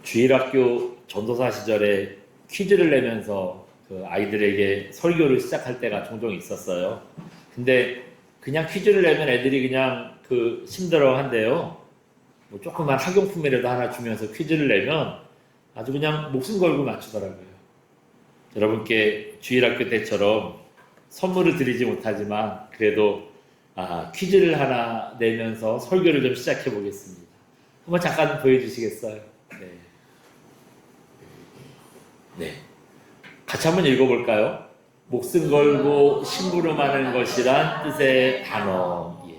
주일학교 전도사 시절에 퀴즈를 내면서 그 아이들에게 설교를 시작할 때가 종종 있었어요. 근데 그냥 퀴즈를 내면 애들이 그냥 힘들어 한대요. 뭐 조그만 학용품이라도 하나 주면서 퀴즈를 내면 아주 그냥 목숨 걸고 맞추더라고요. 여러분께 주일학교 때처럼 선물을 드리지 못하지만 그래도 퀴즈를 하나 내면서 설교를 좀 시작해 보겠습니다. 한번 잠깐 보여주시겠어요? 네. 네. 같이 한번 읽어볼까요? 목숨 걸고 심부름하는 것이란 뜻의 단어. 예.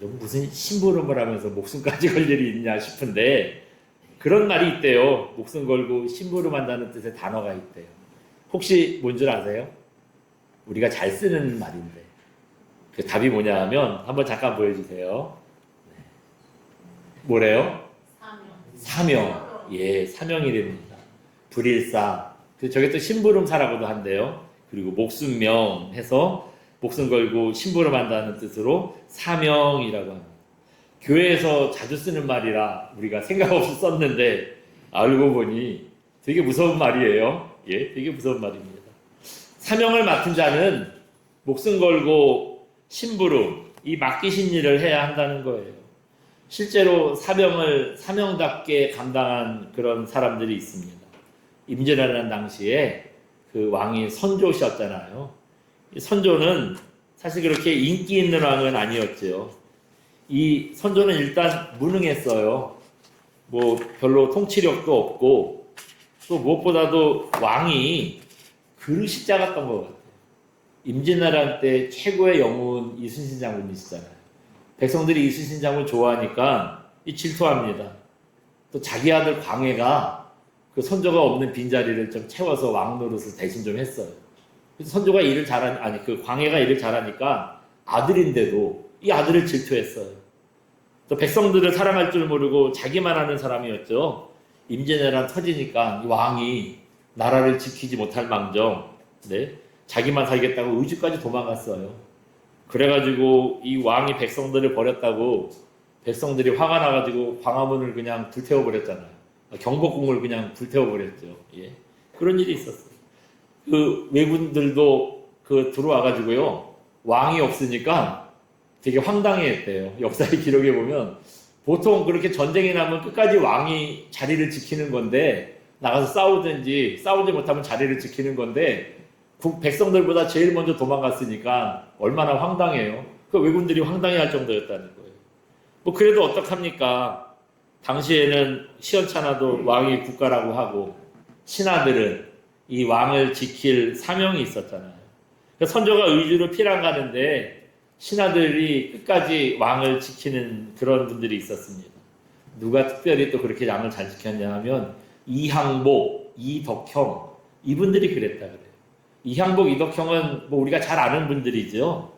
여러분 무슨 심부름을 하면서 목숨까지 걸 일이 있냐 싶은데 그런 말이 있대요. 목숨 걸고 심부름한다는 뜻의 단어가 있대요. 혹시 뭔 줄 아세요? 우리가 잘 쓰는 말인데 그 답이 뭐냐 하면 한번 잠깐 보여주세요. 네. 뭐래요? 사명. 예, 사명이 됩니다. 불일사. 저게 또 심부름사라고도 한대요. 그리고 목숨명 해서 목숨 걸고 심부름한다는 뜻으로 사명이라고 합니다. 교회에서 자주 쓰는 말이라 우리가 생각 없이 썼는데 알고 보니 되게 무서운 말이에요. 예, 되게 무서운 말입니다. 사명을 맡은 자는 목숨 걸고 심부름, 이 맡기신 일을 해야 한다는 거예요. 실제로 사명을 사명답게 감당한 그런 사람들이 있습니다. 임진왜란 당시에 그 왕이 선조셨잖아요. 이 선조는 사실 그렇게 인기 있는 왕은 아니었죠. 이 선조는 일단 무능했어요. 뭐 별로 통치력도 없고 또 무엇보다도 왕이 그릇이 작았던 것 같아요. 임진왜란 때 최고의 영웅은 이순신 장군이시잖아요. 백성들이 이순신 장군 좋아하니까 질투합니다. 또 자기 아들 광해가 그 선조가 없는 빈자리를 좀 채워서 왕 노릇을 대신 좀 했어요. 그래서 선조가 광해가 일을 잘하니까 아들인데도 이 아들을 질투했어요. 또 백성들을 사랑할 줄 모르고 자기만 하는 사람이었죠. 임진왜란 터지니까 이 왕이 나라를 지키지 못할 망정, 네? 자기만 살겠다고 의주까지 도망갔어요. 그래가지고 이 왕이 백성들을 버렸다고 백성들이 화가 나가지고 광화문을 그냥 불태워버렸잖아요. 경복궁을 그냥 불태워버렸죠. 예. 그런 일이 있었어요. 그 왜군들도 들어와가지고요. 왕이 없으니까 되게 황당해했대요. 역사의 기록에 보면 보통 그렇게 전쟁이 나면 끝까지 왕이 자리를 지키는 건데 나가서 싸우든지 싸우지 못하면 자리를 지키는 건데 백성들보다 제일 먼저 도망갔으니까 얼마나 황당해요. 그 왜군들이 황당해할 정도였다는 거예요. 뭐 그래도 어떡합니까? 당시에는 시원찮아도 왕이 국가라고 하고 신하들은 이 왕을 지킬 사명이 있었잖아요. 선조가 의주로 피랑 가는데 신하들이 끝까지 왕을 지키는 그런 분들이 있었습니다. 누가 특별히 또 그렇게 왕을 잘 지켰냐 하면 이항복, 이덕형 이분들이 그랬다 그래요. 이항복, 이덕형은 뭐 우리가 잘 아는 분들이죠.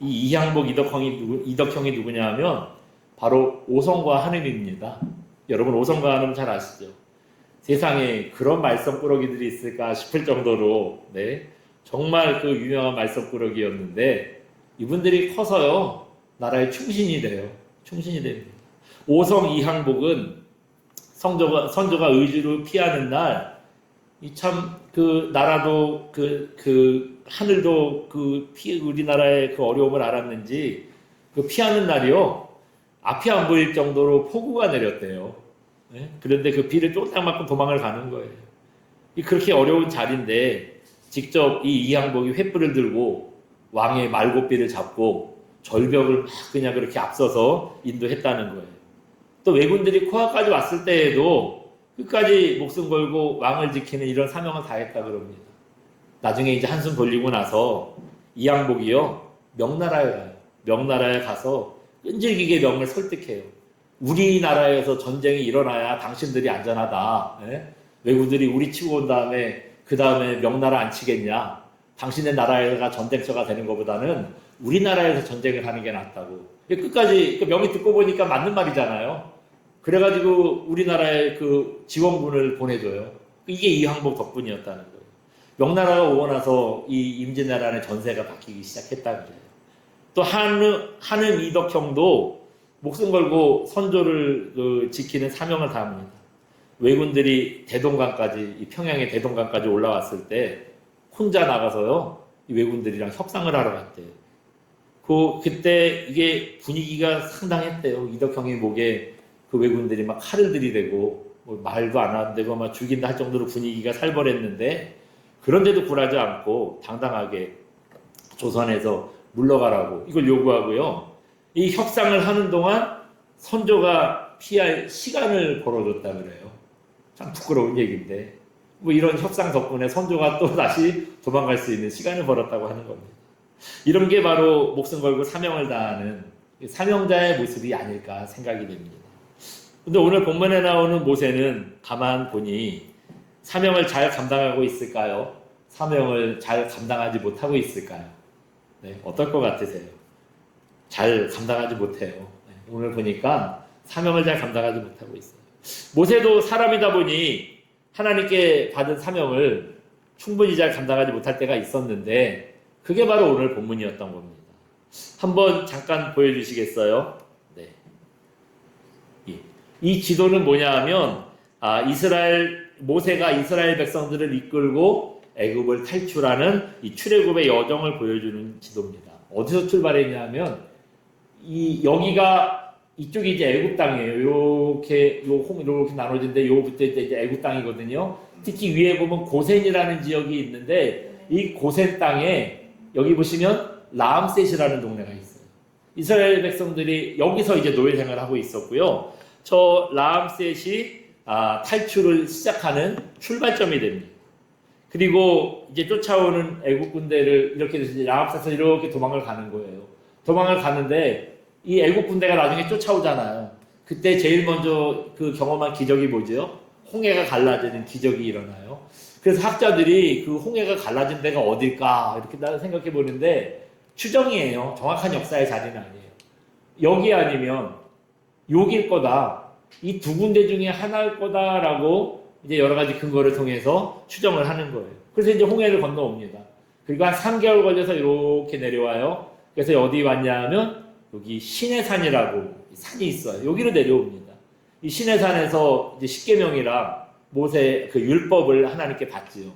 이 이항복, 이덕형이 누구냐 하면 바로 오성과 한음입니다. 여러분 오성과 한음 잘 아시죠? 세상에 그런 말썽꾸러기들이 있을까 싶을 정도로 네, 정말 그 유명한 말썽꾸러기였는데 이분들이 커서요 나라의 충신이 돼요. 충신이 됩니다. 오성 이항복은 선조가 의주로 피하는 날 이 나라도 하늘도 우리나라의 그 어려움을 알았는지 피하는 날이요 앞이 안 보일 정도로 폭우가 내렸대요. 네? 그런데 그 비를 쫄딱 맞고 도망을 가는 거예요. 그렇게 어려운 자리인데 직접 이 이항복이 횃불을 들고 왕의 말고삐를 잡고 절벽을 막 그냥 그렇게 앞서서 인도했다는 거예요. 또 왜군들이 코앞까지 왔을 때에도 끝까지 목숨 걸고 왕을 지키는 이런 사명을 다했다 그럽니다. 나중에 이제 한숨 돌리고 나서 이항복이요 명나라에 가요. 명나라에 가서 끈질기게 명을 설득해요. 우리나라에서 전쟁이 일어나야 당신들이 안전하다. 예? 왜군들이 우리 치고 온 다음에 그 다음에 명나라 안 치겠냐. 당신의 나라가 전쟁터가 되는 것보다는 우리나라에서 전쟁을 하는 게 낫다고. 끝까지 명이 듣고 보니까 맞는 말이잖아요. 그래가지고 우리나라에 지원군을 보내줘요. 이게 이항복 덕분이었다는 거예요. 명나라가 오고 나서 이 임진왜란의 전세가 바뀌기 시작했다는 거예요. 또 한음 이덕형도 목숨 걸고 선조를 지키는 사명을 다합니다. 왜군들이 대동강까지, 이 평양의 대동강까지 올라왔을 때 혼자 나가서요, 이 왜군들이랑 협상을 하러 갔대요. 그때 이게 분위기가 상당했대요. 이덕형의 목에 그 왜군들이 막 칼을 들이대고 뭐 말도 안 한대고 막 죽인다 할 정도로 분위기가 살벌했는데, 그런데도 굴하지 않고 당당하게 조선에서 물러가라고 이걸 요구하고요. 이 협상을 하는 동안 선조가 피할 시간을 벌어줬다 그래요. 참 부끄러운 얘기인데, 뭐 이런 협상 덕분에 선조가 또 다시 도망갈 수 있는 시간을 벌었다고 하는 겁니다. 이런 게 바로 목숨 걸고 사명을 다하는 사명자의 모습이 아닐까 생각이 됩니다. 근데 오늘 본문에 나오는 모세는 가만 보니 사명을 잘 감당하고 있을까요? 사명을 잘 감당하지 못하고 있을까요? 네, 어떨 것 같으세요? 잘 감당하지 못해요. 네, 오늘 보니까 사명을 잘 감당하지 못하고 있어요. 모세도 사람이다 보니 하나님께 받은 사명을 충분히 잘 감당하지 못할 때가 있었는데, 그게 바로 오늘 본문이었던 겁니다. 한번 잠깐 보여주시겠어요? 네. 이 지도는 뭐냐 하면, 모세가 이스라엘 백성들을 이끌고 애굽을 탈출하는 이 출애굽의 여정을 보여주는 지도입니다. 어디서 출발했냐면, 여기가 이쪽이 이제 애굽 땅이에요. 이렇게 나눠진데 요부터 이제 애굽 땅이거든요. 특히 위에 보면 고센이라는 지역이 있는데, 이 고센 땅에 여기 보시면 라암셋이라는 동네가 있어요. 이스라엘 백성들이 여기서 이제 노예 생활을 하고 있었고요. 저 라암셋이 탈출을 시작하는 출발점이 됩니다. 그리고 이제 쫓아오는 애국 군대를 이렇게 라암셋에서 이렇게 도망을 가는 거예요. 도망을 가는데 이 애국 군대가 나중에 쫓아오잖아요. 그때 제일 먼저 그 경험한 기적이 뭐죠? 홍해가 갈라지는 기적이 일어나요. 그래서 학자들이 그 홍해가 갈라진 데가 어딜까 이렇게 생각해 보는데, 추정이에요. 정확한 역사의 자리는 아니에요. 여기 아니면 여기일 거다. 이 두 군데 중에 하나일 거다라고 이제 여러 가지 근거를 통해서 추정을 하는 거예요. 그래서 이제 홍해를 건너옵니다. 그리고 한 3개월 걸려서 이렇게 내려와요. 그래서 어디 왔냐 하면 여기 시내산이라고 산이 있어요. 여기로 내려옵니다. 이 시내산에서 이제 십계명이랑 모세 그 율법을 하나님께 받지요.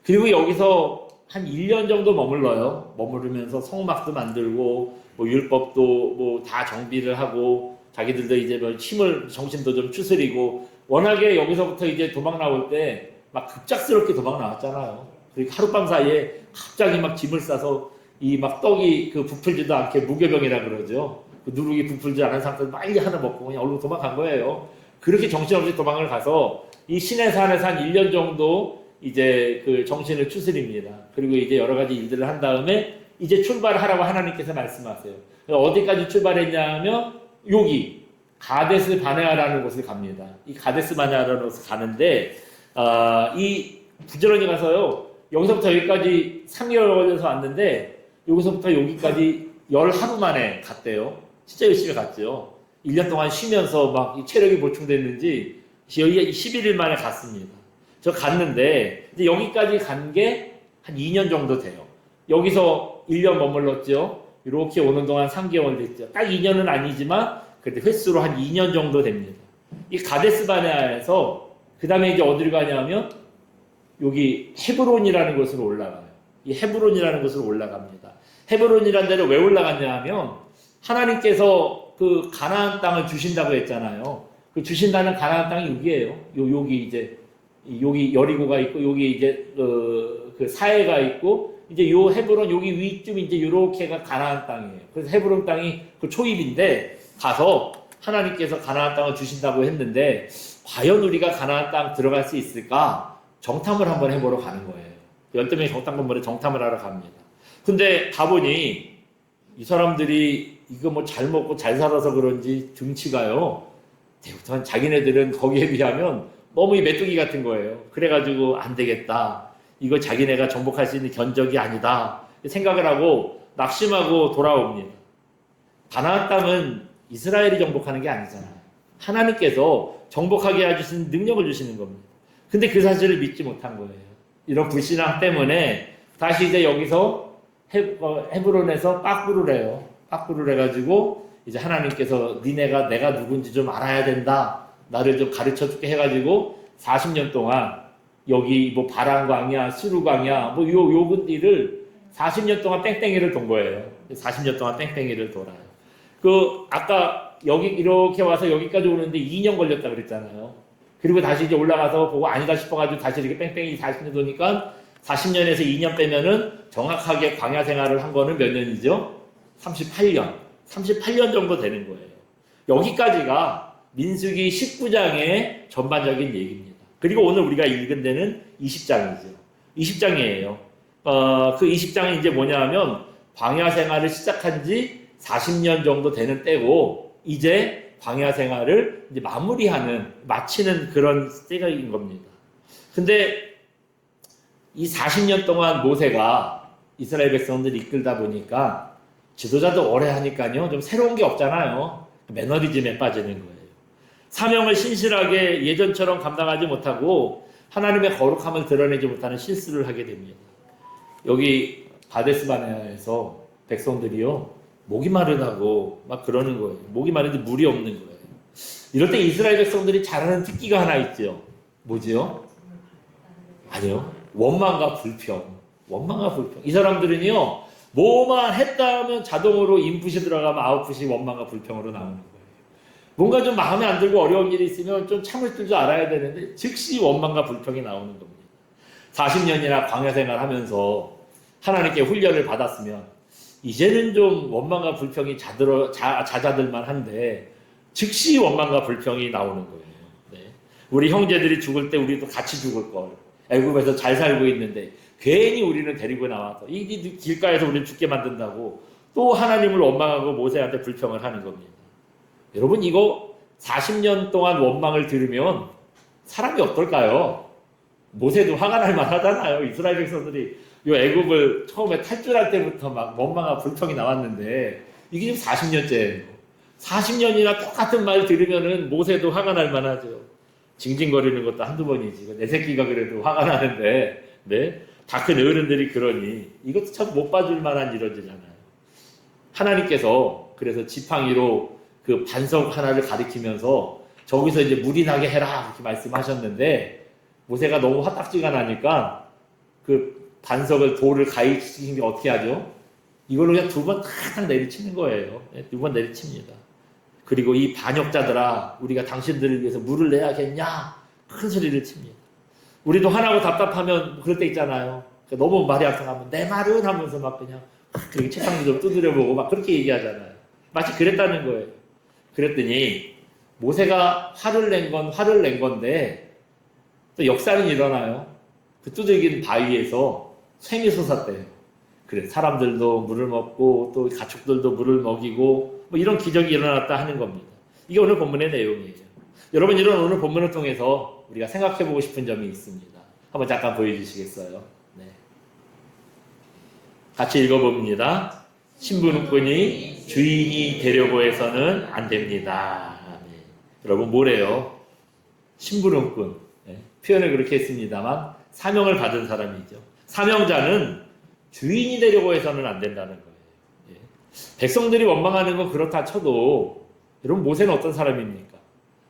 그리고 여기서 한 1년 정도 머물러요. 머무르면서 성막도 만들고 뭐 율법도 뭐 다 정비를 하고, 자기들도 이제 뭐 정신도 좀 추스리고, 워낙에 여기서부터 이제 도망 나올 때 막 급작스럽게 도망 나왔잖아요. 그리고 하룻밤 사이에 갑자기 막 짐을 싸서 이 막 떡이 그 부풀지도 않게 무교병이라 그러죠. 그 누룩이 부풀지 않은 상태에서 빨리 하나 먹고 그냥 얼른 도망간 거예요. 그렇게 정신없이 도망을 가서 이 시내산에서 한 1년 정도 이제 그 정신을 추스립니다. 그리고 이제 여러 가지 일들을 한 다음에 이제 출발하라고 하나님께서 말씀하세요. 어디까지 출발했냐 하면 여기 가데스 바네아라는 곳을 갑니다. 이 가데스 바네아라는 곳을 가는데, 이 부지런히 가서요, 여기서부터 여기까지 3개월 걸려서 왔는데, 여기서부터 여기까지 10하루 만에 갔대요. 진짜 열심히 갔죠. 1년 동안 쉬면서 막 체력이 보충됐는지 여기 11일 만에 갔습니다. 저 갔는데 이제 여기까지 간 게 한 2년 정도 돼요. 여기서 1년 머물렀죠. 이렇게 오는 동안 3개월 됐죠. 딱 2년은 아니지만 그때 횟수로 한 2년 정도 됩니다. 이 가데스 바네아에서 그 다음에 이제 어디를 가냐면 여기 헤브론이라는 곳으로 올라가요. 이 헤브론이라는 곳으로 올라갑니다. 헤브론이라는 데를 왜 올라갔냐 하면 하나님께서 그 가나안 땅을 주신다고 했잖아요. 그 주신다는 가나안 땅이 여기예요. 여기 이제 여기 여리고가 있고 여기 이제 그 사해가 있고 이제 요 헤브론 여기 위쯤 이제 요렇게가 가나안 땅이에요. 그래서 헤브론 땅이 그 초입인데 가서 하나님께서 가나안 땅을 주신다고 했는데 과연 우리가 가나안 땅 들어갈 수 있을까? 정탐을 한번 해보러 가는 거예요. 12명이 정탐건물에 정탐을 하러 갑니다. 근데 가보니 이 사람들이 이거 뭐 잘 먹고 잘 살아서 그런지 등치가요. 대부분 자기네들은 거기에 비하면 너무 이 메뚜기 같은 거예요. 그래가지고 안 되겠다. 이거 자기네가 정복할 수 있는 견적이 아니다. 생각을 하고 낙심하고 돌아옵니다. 가나안 땅은 이스라엘이 정복하는 게 아니잖아요. 하나님께서 정복하게 해주시는 능력을 주시는 겁니다. 근데 그 사실을 믿지 못한 거예요. 이런 불신앙 때문에 다시 이제 여기서 헤브론에서 빠꾸를 해요. 빠꾸를 해가지고 이제 하나님께서 니네가 내가 누군지 좀 알아야 된다. 나를 좀 가르쳐 줄게 해가지고 40년 동안 여기 뭐 바람광야, 수루광야, 뭐 요 군디를 40년 동안 뺑뺑이를 돈 거예요. 40년 동안 뺑뺑이를 돌아요. 그 아까 여기 이렇게 와서 여기까지 오는데 2년 걸렸다 그랬잖아요. 그리고 다시 이제 올라가서 보고 아니다 싶어가지고 다시 이렇게 뺑뺑이 40년 도니까 40년에서 2년 빼면은 정확하게 광야 생활을 한 거는 몇 년이죠? 38년. 38년 정도 되는 거예요. 여기까지가 민수기 19장의 전반적인 얘기입니다. 그리고 오늘 우리가 읽은 데는 20장이죠. 20장이에요. 그 20장이 이제 뭐냐 하면 광야 생활을 시작한 지 40년 정도 되는 때고 이제 광야 생활을 이제 마치는 그런 때가인 겁니다. 근데 이 40년 동안 모세가 이스라엘 백성들을 이끌다 보니까 지도자도 오래 하니까요. 좀 새로운 게 없잖아요. 매너리즘에 빠지는 거예요. 사명을 신실하게 예전처럼 감당하지 못하고 하나님의 거룩함을 드러내지 못하는 실수를 하게 됩니다. 여기 바데스바네아에서 백성들이요. 목이 마르다고 막 그러는 거예요. 목이 마른데 물이 없는 거예요. 이럴 때 이스라엘 백성들이 잘하는 특기가 하나 있죠. 뭐지요? 아니요. 원망과 불평. 원망과 불평. 이 사람들은요. 뭐만 했다 하면 자동으로 인풋이 들어가면 아웃풋이 원망과 불평으로 나오는 거예요. 뭔가 좀 마음에 안 들고 어려운 일이 있으면 좀 참을 줄 알아야 되는데 즉시 원망과 불평이 나오는 겁니다. 40년이나 광야 생활하면서 하나님께 훈련을 받았으면 이제는 좀 원망과 불평이 잦아들만 한데 즉시 원망과 불평이 나오는 거예요. 네. 우리 형제들이 죽을 때 우리도 같이 죽을 걸. 애굽에서 잘 살고 있는데 괜히 우리는 데리고 나와서 이 길가에서 우리를 죽게 만든다고 또 하나님을 원망하고 모세한테 불평을 하는 겁니다. 여러분 이거 40년 동안 원망을 들으면 사람이 어떨까요? 모세도 화가 날 만하잖아요. 이스라엘 백성들이 이 애굽을 처음에 탈출할 때부터 막 원망하고 불평이 나왔는데 이게 지금 40년째예요. 40년이나 똑같은 말 들으면은 모세도 화가 날 만하죠. 징징거리는 것도 한두 번이지. 내 새끼가 그래도 화가 나는데, 네? 다 큰 어른들이 그러니 이것도 참 못 봐줄 만한 일원이잖아요. 하나님께서 그래서 지팡이로 그 반석 하나를 가리키면서 저기서 이제 물이 나게 해라 이렇게 말씀하셨는데 모세가 너무 화딱지가 나니까 그 반석을 돌을 가리키신 게 어떻게 하죠? 이걸로 그냥 두 번 탁 내리치는 거예요. 두 번 내리칩니다. 그리고 이 반역자들아 우리가 당신들을 위해서 물을 내야겠냐? 큰 소리를 칩니다. 우리도 화나고 답답하면 그럴 때 있잖아요. 너무 말이 악상하면 내 말은 하면서 막 그냥 그렇게 책상도 좀 두드려보고 막 그렇게 얘기하잖아요. 마치 그랬다는 거예요. 그랬더니 모세가 화를 낸 건데 또 역사는 일어나요. 그 두들긴 바위에서 샘이 솟았대요. 그래 사람들도 물을 먹고 또 가축들도 물을 먹이고 뭐 이런 기적이 일어났다 하는 겁니다. 이게 오늘 본문의 내용이에요. 여러분 이런 오늘 본문을 통해서 우리가 생각해보고 싶은 점이 있습니다. 한번 잠깐 보여주시겠어요? 네. 같이 읽어봅니다. 신부는꾼이 주인이 되려고 해서는 안 됩니다. 네. 여러분 뭐래요? 신부는꾼. 네. 표현을 그렇게 했습니다만 사명을 받은 사람이죠. 사명자는 주인이 되려고 해서는 안 된다는 거예요. 예. 백성들이 원망하는 건 그렇다 쳐도 여러분 모세는 어떤 사람입니까?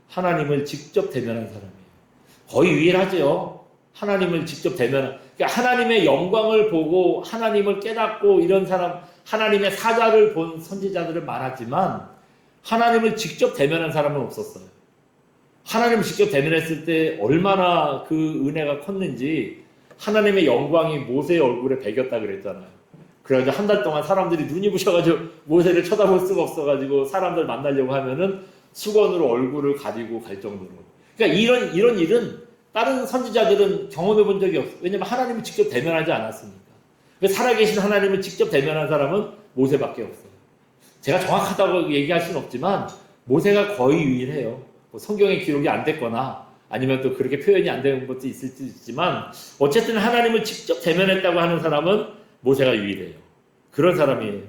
하나님을 직접 대면한 사람이에요. 거의 유일하죠. 하나님을 직접 대면한 그러니까 하나님의 영광을 보고 하나님을 깨닫고 이런 사람 하나님의 사자를 본 선지자들은 많았지만 하나님을 직접 대면한 사람은 없었어요. 하나님을 직접 대면했을 때 얼마나 그 은혜가 컸는지 하나님의 영광이 모세의 얼굴에 배겼다 그랬잖아요. 그래가지고 한 달 동안 사람들이 눈이 부셔가지고 모세를 쳐다볼 수가 없어가지고 사람들 만나려고 하면은 수건으로 얼굴을 가리고 갈 정도로. 그러니까 이런 일은 다른 선지자들은 경험해 본 적이 없어요. 왜냐면 하나님이 직접 대면하지 않았으니까. 살아계신 하나님을 직접 대면한 사람은 모세밖에 없어요. 제가 정확하다고 얘기할 수는 없지만 모세가 거의 유일해요. 뭐 성경에 기록이 안 됐거나 아니면 또 그렇게 표현이 안 되는 것도 있을 수 있지만 어쨌든 하나님을 직접 대면했다고 하는 사람은 모세가 유일해요. 그런 사람이에요.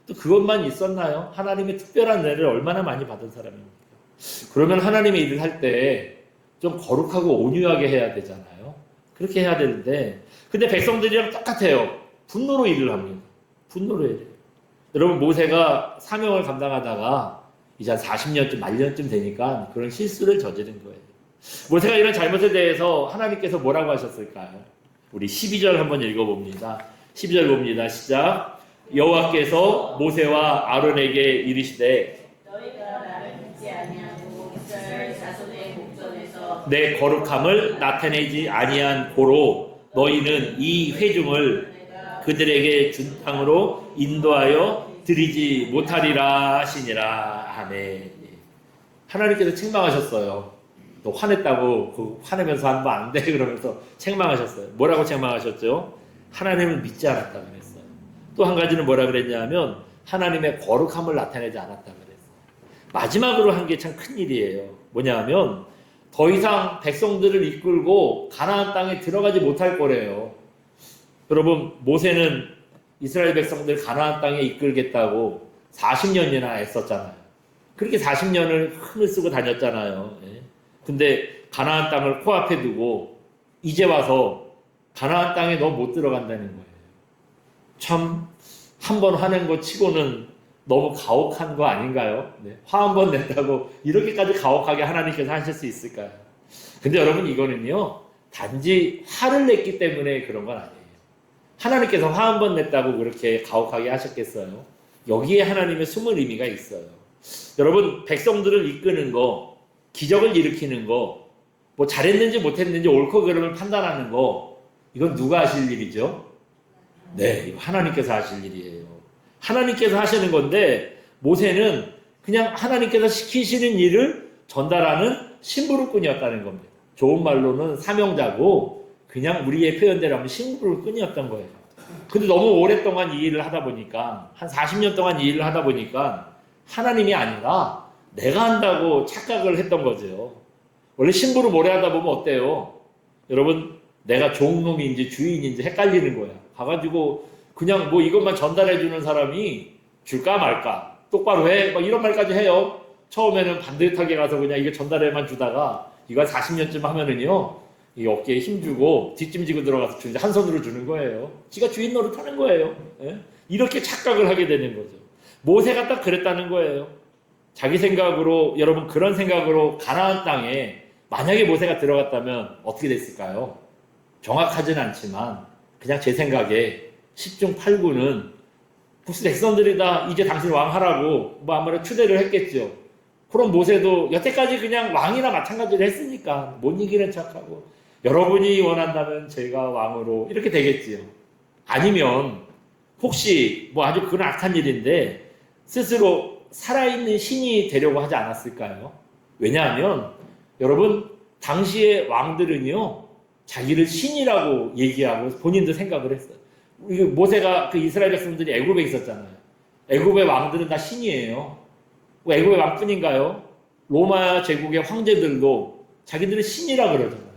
또 그것만 있었나요? 하나님의 특별한 은혜를 얼마나 많이 받은 사람입니까? 그러면 하나님의 일을 할 때 좀 거룩하고 온유하게 해야 되잖아요. 그렇게 해야 되는데 근데 백성들이랑 똑같아요. 분노로 일을 합니다. 분노로 해야 돼요. 여러분 모세가 사명을 감당하다가 이제 한 40년쯤 말년쯤 되니까 그런 실수를 저지른 거예요. 모세가 이런 잘못에 대해서 하나님께서 뭐라고 하셨을까요? 우리 12절 한번 읽어봅니다. 12절 봅니다. 시작. 여호와께서 모세와 아론에게 이르시되 너희가 나를 믿지 아니하고 이스라엘 자손의 목전에서 내 거룩함을 나타내지 아니한 고로 너희는 이 회중을 그들에게 준 땅으로 인도하여 드리지 못하리라 하시니라. 아멘. 하나님께서 책망하셨어요. 또 화냈다고 그 화내면서 하는 거 안 돼 그러면서 책망하셨어요. 뭐라고 책망하셨죠? 하나님을 믿지 않았다 그랬어요. 또 한 가지는 뭐라 그랬냐면 하나님의 거룩함을 나타내지 않았다 그랬어요. 마지막으로 한 게 참 큰일이에요. 뭐냐면 더 이상 백성들을 이끌고 가나안 땅에 들어가지 못할 거래요. 여러분, 모세는 이스라엘 백성들 가나안 땅에 이끌겠다고 40년이나 애썼잖아요. 그렇게 40년을 힘을 쓰고 다녔잖아요. 근데 가나안 땅을 코앞에 두고 이제 와서 가나안 땅에 너 못 들어간다는 거예요. 참 한 번 화낸 거 치고는 너무 가혹한 거 아닌가요? 화 한 번 냈다고 이렇게까지 가혹하게 하나님께서 하실 수 있을까요? 근데 여러분, 이거는요 단지 화를 냈기 때문에 그런 건 아니에요. 하나님께서 화 한 번 냈다고 그렇게 가혹하게 하셨겠어요? 여기에 하나님의 숨은 의미가 있어요. 여러분, 백성들을 이끄는 거, 기적을 일으키는 거, 뭐 잘했는지 못했는지 옳고 그름을 판단하는 거, 이건 누가 하실 일이죠? 네, 이거 하나님께서 하실 일이에요. 하나님께서 하시는 건데 모세는 그냥 하나님께서 시키시는 일을 전달하는 심부름꾼이었다는 겁니다. 좋은 말로는 사명자고 그냥 우리의 표현대로 하면 심부름꾼이었던 거예요. 근데 너무 오랫동안 이 일을 하다 보니까 한 40년 동안 이 일을 하다 보니까 하나님이 아니라 내가 한다고 착각을 했던 거죠. 원래 심부름 오래 하다 보면 어때요? 여러분, 내가 종놈인지 주인인지 헷갈리는 거야. 가가지고 그냥 뭐 이것만 전달해주는 사람이 줄까 말까, 똑바로 해, 막 이런 말까지 해요. 처음에는 반듯하게 가서 그냥 이거 전달해만 주다가 이거 40년쯤 하면은요 이 어깨에 힘주고 뒷짐지고 들어가서 이제 한 손으로 주는 거예요. 지가 주인 노릇하는 거예요. 이렇게 착각을 하게 되는 거죠. 모세가 딱 그랬다는 거예요. 자기 생각으로, 여러분 그런 생각으로 가나안 땅에 만약에 모세가 들어갔다면 어떻게 됐을까요? 정확하진 않지만 그냥 제 생각에 10중 8구는 북스 백성들이다 이제 당신 왕하라고 뭐 아무래도 추대를 했겠죠. 그럼 모세도 여태까지 그냥 왕이나 마찬가지로 했으니까 못 이기는 척하고 여러분이 원한다면 제가 왕으로 이렇게 되겠지요. 아니면 혹시 뭐 아주 그건 악한 일인데 스스로 살아있는 신이 되려고 하지 않았을까요? 왜냐하면 여러분 당시의 왕들은요 자기를 신이라고 얘기하고 본인도 생각을 했어요. 모세가 그 이스라엘 백성들이 애굽에 있었잖아요. 애굽의 왕들은 다 신이에요. 애굽의 왕뿐인가요? 로마 제국의 황제들도 자기들은 신이라 그러잖아요.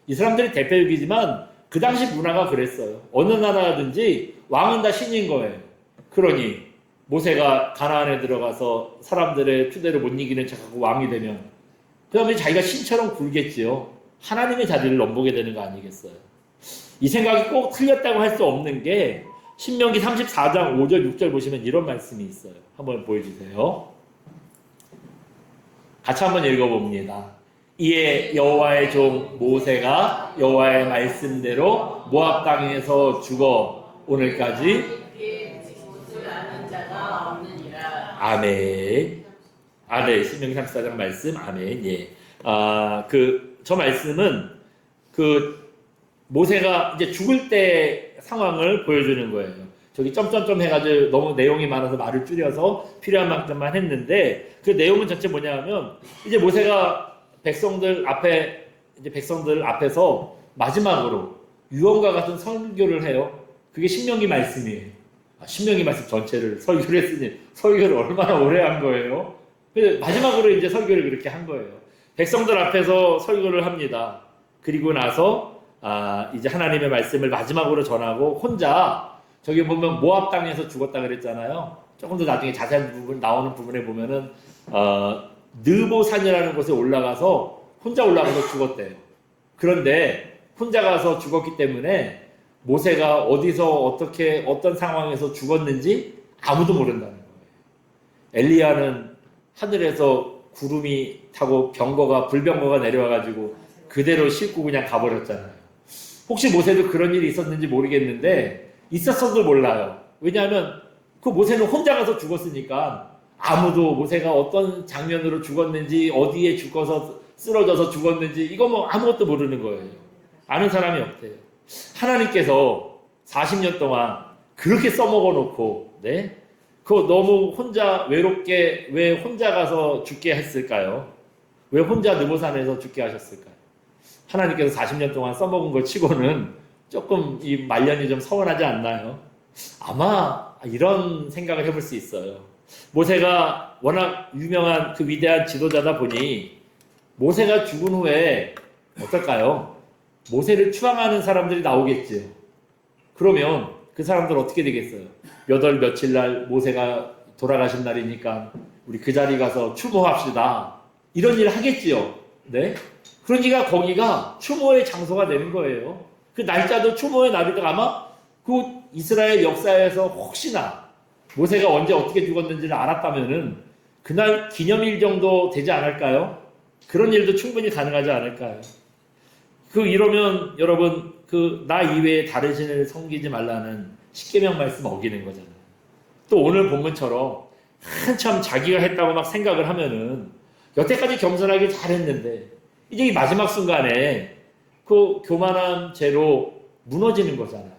이 사람들이 대표적이지만 그 당시 문화가 그랬어요. 어느 나라든지 왕은 다 신인 거예요. 그러니 모세가 가나안에 들어가서 사람들의 추대를 못 이기는 척하고 왕이 되면 그 다음에 자기가 신처럼 굴겠지요. 하나님의 자리를 넘보게 되는 거 아니겠어요? 이 생각이 꼭 틀렸다고 할 수 없는 게 신명기 34장 5절 6절 보시면 이런 말씀이 있어요. 한번 보여주세요. 같이 한번 읽어봅니다. 이에 여호와의 종 모세가 여호와의 말씀대로 모압 땅에서 죽어 오늘까지 아멘. 네, 신명기 34장 말씀 아멘. 예. 저 말씀은 모세가 이제 죽을 때 상황을 보여주는 거예요. 저기 점점점 해가지고 너무 내용이 많아서 말을 줄여서 필요한 만큼만 했는데 그 내용은 전체 뭐냐면 이제 모세가 백성들 앞에서 마지막으로 유언과 같은 설교를 해요. 그게 신명기 말씀이에요. 신명기 말씀 전체를 설교를 했으니 설교를 얼마나 오래 한 거예요. 마지막으로 이제 설교를 그렇게 한 거예요. 백성들 앞에서 설교를 합니다. 그리고 나서 이제 하나님의 말씀을 마지막으로 전하고 혼자 저기 보면 모압 땅에서 죽었다 그랬잖아요. 조금 더 나중에 자세한 부분 나오는 부분에 보면은 느보산이라는 곳에 올라가서 혼자 올라가서 죽었대요. 그런데 혼자 가서 죽었기 때문에 모세가 어디서 어떻게 어떤 상황에서 죽었는지 아무도 모른다는 거예요. 엘리야는 하늘에서 구름이 타고 불병거가 내려와가지고 그대로 싣고 그냥 가버렸잖아요. 혹시 모세도 그런 일이 있었는지 모르겠는데 있었어도 몰라요. 왜냐하면 그 모세는 혼자 가서 죽었으니까 아무도 모세가 어떤 장면으로 죽었는지 어디에 죽어서 쓰러져서 죽었는지 이거 뭐 아무것도 모르는 거예요. 아는 사람이 없대요. 하나님께서 40년 동안 그렇게 써먹어 놓고 네? 그거 너무 혼자 외롭게 왜 혼자 가서 죽게 했을까요? 왜 혼자 느보산에서 죽게 하셨을까요? 하나님께서 40년 동안 써먹은 걸 치고는 조금 이 말년이 좀 서운하지 않나요? 아마 이런 생각을 해볼 수 있어요. 모세가 워낙 유명한 그 위대한 지도자다 보니 모세가 죽은 후에 어떨까요? 모세를 추앙하는 사람들이 나오겠죠. 그러면 그 사람들 어떻게 되겠어요? 몇 월 며칠 날 모세가 돌아가신 날이니까 우리 그 자리 가서 추모합시다. 이런 일 하겠지요. 네? 그러니까 거기가 추모의 장소가 되는 거예요. 그 날짜도 추모의 날이다. 아마 그 이스라엘 역사에서 혹시나 모세가 언제 어떻게 죽었는지를 알았다면은 그날 기념일 정도 되지 않을까요? 그런 일도 충분히 가능하지 않을까요? 이러면 여러분 나 이외에 다른 신을 섬기지 말라는 십계명 말씀 어기는 거잖아요. 또 오늘 본문처럼 한참 자기가 했다고 막 생각을 하면은 여태까지 겸손하게 잘했는데 이제 이 마지막 순간에 그 교만한 죄로 무너지는 거잖아요.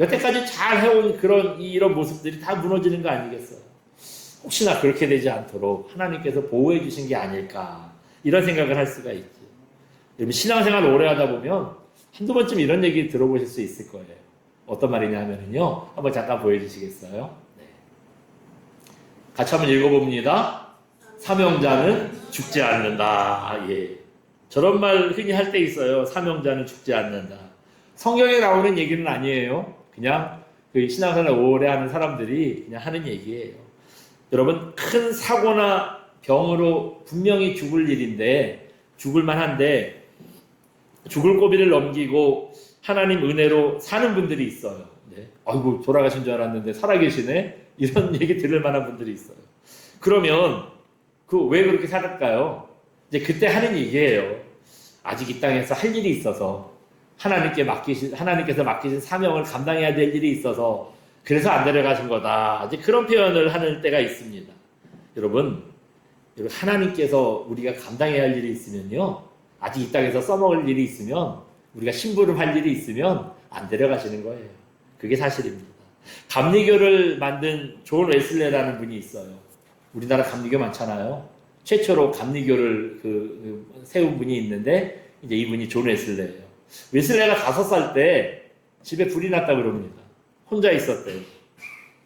여태까지 잘 해온 이런 모습들이 다 무너지는 거 아니겠어요? 혹시나 그렇게 되지 않도록 하나님께서 보호해 주신 게 아닐까 이런 생각을 할 수가 있죠. 여러분 신앙생활 오래 하다 보면 한두 번쯤 이런 얘기 들어보실 수 있을 거예요. 어떤 말이냐 하면은요. 한번 잠깐 보여주시겠어요? 네. 같이 한번 읽어봅니다. 사명자는 죽지 않는다. 예. 저런 말 흔히 할 때 있어요. 사명자는 죽지 않는다. 성경에 나오는 얘기는 아니에요. 그냥 그 신앙생활 오래 하는 사람들이 그냥 하는 얘기예요. 여러분 큰 사고나 병으로 분명히 죽을 일인데 죽을 만한데 죽을 고비를 넘기고 하나님 은혜로 사는 분들이 있어요. 네. 아이고 돌아가신 줄 알았는데 살아계시네. 이런 얘기 들을 만한 분들이 있어요. 그러면 왜 그렇게 살았을까요? 이제 그때 하는 얘기예요. 아직 이 땅에서 할 일이 있어서 하나님께서 맡기신 사명을 감당해야 될 일이 있어서 그래서 안 데려가신 거다. 이제 그런 표현을 하는 때가 있습니다. 여러분 하나님께서 우리가 감당해야 할 일이 있으면요. 아직 이 땅에서 써먹을 일이 있으면 우리가 심부름할 일이 있으면 안 데려가시는 거예요. 그게 사실입니다. 감리교를 만든 존 웨슬레라는 분이 있어요. 우리나라 감리교 많잖아요. 최초로 감리교를 세운 분이 있는데 이제 이분이 존 웨슬레예요. 웨슬레가 5살 때 집에 불이 났다 그럽니다. 혼자 있었대요.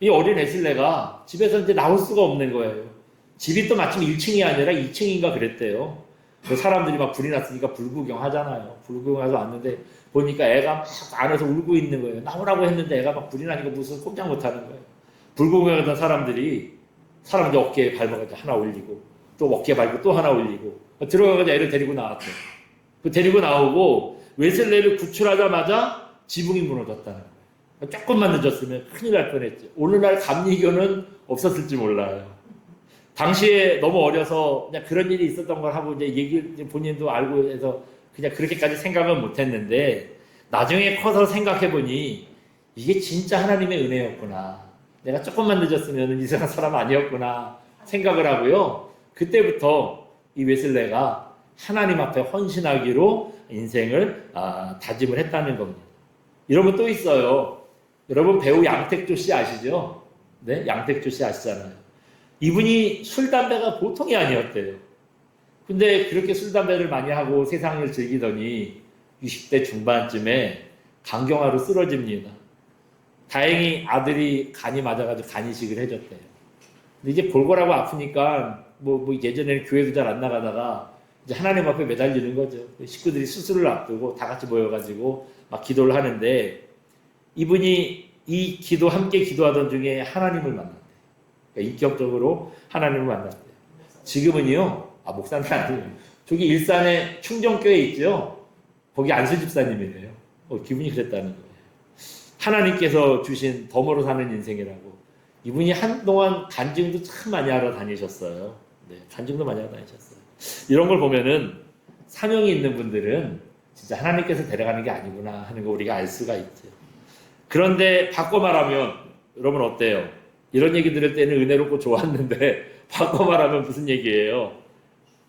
이 어린 웨슬레가 집에서 이제 나올 수가 없는 거예요. 집이 또 마침 1층이 아니라 2층인가 그랬대요. 그 사람들이 막 불이 났으니까 불구경 하잖아요. 불구경해서 왔는데 보니까 애가 막 안에서 울고 있는 거예요. 나오라고 했는데 애가 막 불이 나니까 무슨 꼼짝 못 하는 거예요. 불구경하던 사람들이 어깨에 밟아가지고 하나 올리고 또 어깨에 밟고 또 하나 올리고 들어가가지고 애를 데리고 나왔대요. 데리고 나오고 웨슬레를 구출하자마자 지붕이 무너졌다는 거예요. 조금만 늦었으면 큰일 날 뻔했죠. 오늘날 감리교는 없었을지 몰라요. 당시에 너무 어려서 그냥 그런 일이 있었던 걸 하고 이제 본인도 알고 해서 그냥 그렇게까지 생각은 못 했는데 나중에 커서 생각해 보니 이게 진짜 하나님의 은혜였구나. 내가 조금만 늦었으면 이상한 사람 아니었구나 생각을 하고요. 그때부터 이 웨슬레가 하나님 앞에 헌신하기로 인생을 다짐을 했다는 겁니다. 여러분 또 있어요. 여러분 배우 양택조 씨 아시죠? 네, 양택조 씨 아시잖아요. 이분이 술, 담배가 보통이 아니었대요. 근데 그렇게 술, 담배를 많이 하고 세상을 즐기더니 60대 중반쯤에 간경화로 쓰러집니다. 다행히 아들이 간이 맞아가지고 간이식을 해줬대요. 근데 이제 골골하고 아프니까 예전에는 교회도 잘 안 나가다가 이제 하나님 앞에 매달리는 거죠. 식구들이 수술을 앞두고 다 같이 모여가지고 막 기도를 하는데 이분이 함께 기도하던 중에 하나님을 만났대요. 그러니까 인격적으로 하나님을 만났대요. 지금은요, 목사는 아니에요. 저기 일산에 충정교회 있죠? 거기 안수 집사님이래요. 기분이 그랬다는 거예요. 하나님께서 주신 덤으로 사는 인생이라고. 이분이 한동안 간증도 참 많이 하러 다니셨어요. 네, 간증도 많이 하고 다니셨어요. 이런 걸 보면은 사명이 있는 분들은 진짜 하나님께서 데려가는 게 아니구나 하는 거 우리가 알 수가 있죠. 그런데 바꿔 말하면 여러분 어때요? 이런 얘기 들을 때는 은혜롭고 좋았는데 바꿔 말하면 무슨 얘기예요?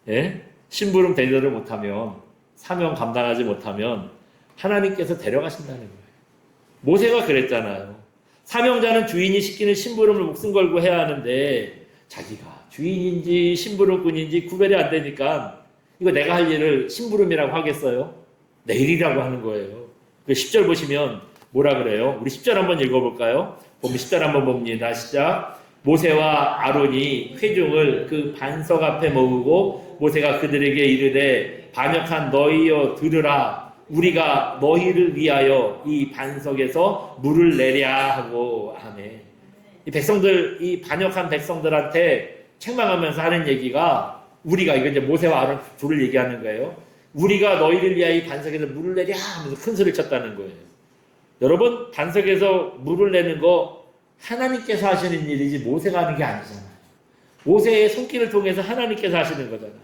예? 심부름 대접을 못하면 사명 감당하지 못하면 하나님께서 데려가신다는 거예요. 모세가 그랬잖아요. 사명자는 주인이 시키는 심부름을 목숨 걸고 해야 하는데 자기가 주인인지 심부름꾼인지 구별이 안 되니까 이거 내가 할 일을 심부름이라고 하겠어요? 내 일이라고 하는 거예요. 그 10절 보시면 뭐라 그래요? 우리 10절 한번 읽어볼까요? 보면 10절 한번 봅니다. 시작. 모세와 아론이 회중을 그 반석 앞에 모으고 모세가 그들에게 이르되 반역한 너희여 들으라. 우리가 너희를 위하여 이 반석에서 물을 내랴 하고 아멘. 이 백성들, 이 반역한 백성들한테 책망하면서 하는 얘기가 우리가 이거 이제 모세와 아론 둘을 얘기하는 거예요. 우리가 너희를 위하여 이 반석에서 물을 내랴 하면서 큰 소리를 쳤다는 거예요. 여러분 반석에서 물을 내는 거 하나님께서 하시는 일이지 모세가 하는 게 아니잖아요. 모세의 손길을 통해서 하나님께서 하시는 거잖아요.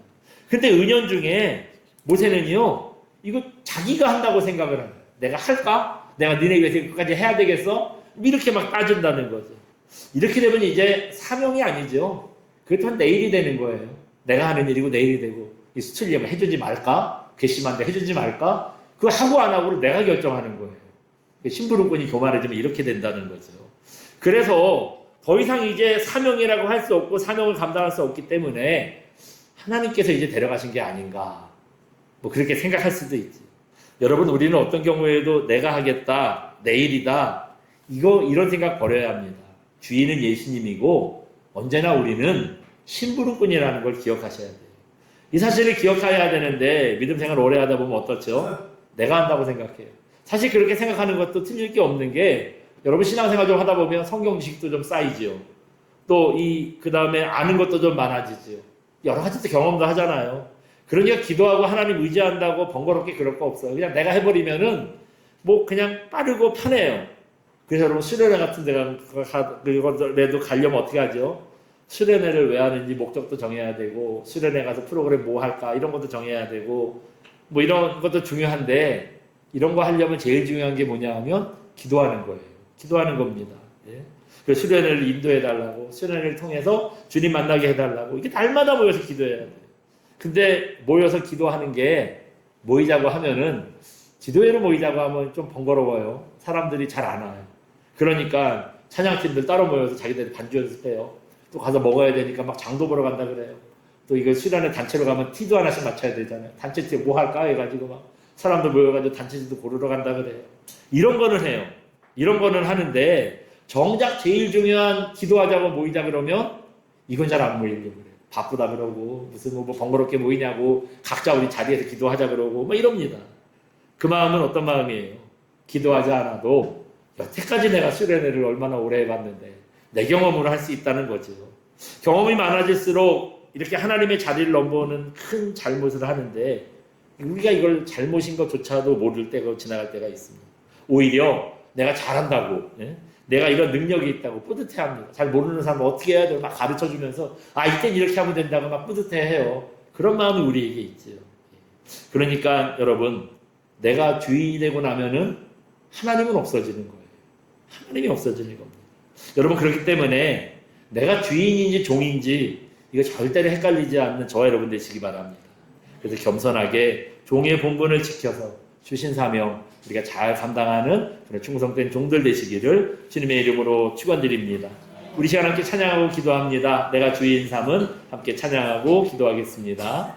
근데 은연 중에 모세는요 이거 자기가 한다고 생각을 하는 거예요. 내가 할까? 내가 너네 위해서 이것까지 해야 되겠어? 이렇게 막 따진다는 거죠. 이렇게 되면 이제 사명이 아니죠. 그렇다면 내 일이 되는 거예요. 내가 하는 일이고 내 일이 되고 이 수출리면 해주지 말까? 괘씸한데 해주지 말까? 그거 하고 안 하고를 내가 결정하는 거예요. 심부름꾼이 교만해지면 이렇게 된다는 거죠. 그래서 더 이상 이제 사명이라고 할 수 없고 사명을 감당할 수 없기 때문에 하나님께서 이제 데려가신 게 아닌가 뭐 그렇게 생각할 수도 있지. 여러분 우리는 어떤 경우에도 내가 하겠다 내 일이다 이런 생각 버려야 합니다. 주인은 예수님이고 언제나 우리는 심부름꾼이라는 걸 기억하셔야 돼요. 이 사실을 기억해야 되는데 믿음 생활 오래 하다 보면 어떻죠? 내가 한다고 생각해요. 사실 그렇게 생각하는 것도 틀릴 게 없는 게 여러분 신앙생활 좀 하다 보면 성경 지식도 좀 쌓이지요. 또 그 다음에 아는 것도 좀 많아지지요. 여러 가지 또 경험도 하잖아요. 그러니까 기도하고 하나님 의지한다고 번거롭게 그럴 거 없어요. 그냥 내가 해버리면은 뭐 그냥 빠르고 편해요. 그래서 여러분 수련회 같은 데가 그래도 가려면 어떻게 하죠? 수련회를 왜 하는지 목적도 정해야 되고 수련회 가서 프로그램 뭐 할까 이런 것도 정해야 되고 뭐 이런 것도 중요한데 이런 거 하려면 제일 중요한 게 뭐냐 하면 기도하는 거예요. 기도하는 겁니다. 예? 그 수련회를 인도해 달라고 수련회를 통해서 주님 만나게 해달라고 이게 날마다 모여서 기도해야 돼요. 근데 모여서 기도하는 게 모이자고 하면은 기도회로 모이자고 하면 좀 번거로워요. 사람들이 잘 안 와요. 그러니까 찬양팀들 따로 모여서 자기들이 반주 연습해요. 또 가서 먹어야 되니까 막 장도 보러 간다 그래요. 또 이거 수련회 단체로 가면 티도 하나씩 맞춰야 되잖아요. 단체 티 뭐 할까 해가지고 막 사람들 모여가지고 단체티도 고르러 간다 그래요. 이런 거는 해요. 이런 거는 하는데 정작 제일 중요한 기도하자고 모이자 그러면 이건 잘 안 모이려고 그래요. 바쁘다 그러고 무슨 뭐 번거롭게 모이냐고 각자 우리 자리에서 기도하자 그러고 뭐 이럽니다. 그 마음은 어떤 마음이에요? 기도하지 않아도 여태까지 내가 수련회를 얼마나 오래 해봤는데 내 경험으로 할 수 있다는 거죠. 경험이 많아질수록 이렇게 하나님의 자리를 넘보는 큰 잘못을 하는데 우리가 이걸 잘못인 것조차도 모를 때가 지나갈 때가 있습니다. 오히려 내가 잘한다고 내가 이런 능력이 있다고 뿌듯해합니다. 잘 모르는 사람은 어떻게 해야 되고 막 가르쳐주면서 이땐 이렇게 하면 된다고 막 뿌듯해해요. 그런 마음이 우리에게 있죠. 그러니까 여러분 내가 주인이 되고 나면은 하나님은 없어지는 거예요. 하나님이 없어지는 겁니다. 여러분 그렇기 때문에 내가 주인인지 종인지 이거 절대로 헷갈리지 않는 저와 여러분 되시기 바랍니다. 그래서 겸손하게 종의 본분을 지켜서 주신 사명 우리가 잘 감당하는 그런 충성된 종들 되시기를 주님의 이름으로 축원드립니다. 우리 시간 함께 찬양하고 기도합니다. 내가 주인 삼은 함께 찬양하고 기도하겠습니다.